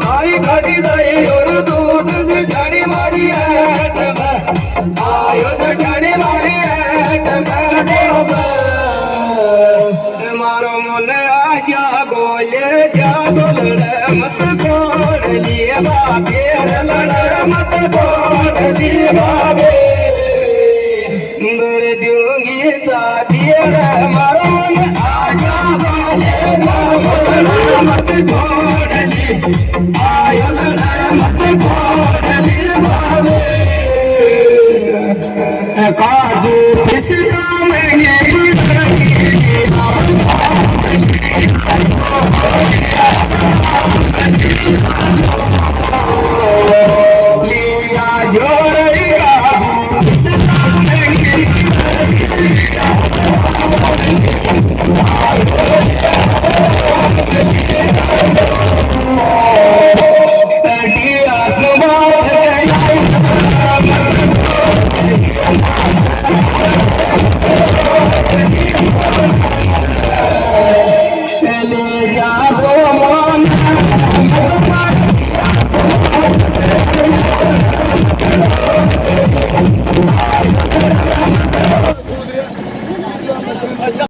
आई घड़ी दई और दूध से ठाणी मारी है आयो से ठाणी मारी है मारो मन आया गोले जा गोलड़ मत छोड़ लिए बाबे लड़ मत छोड़ लिए बाबे मेरे दूंगी साथी मारो मन आया गोले जा गोलड़ मत छोड़ लिए आयो लड़ मत छोड़ लिए बाबे काजू पिस्ता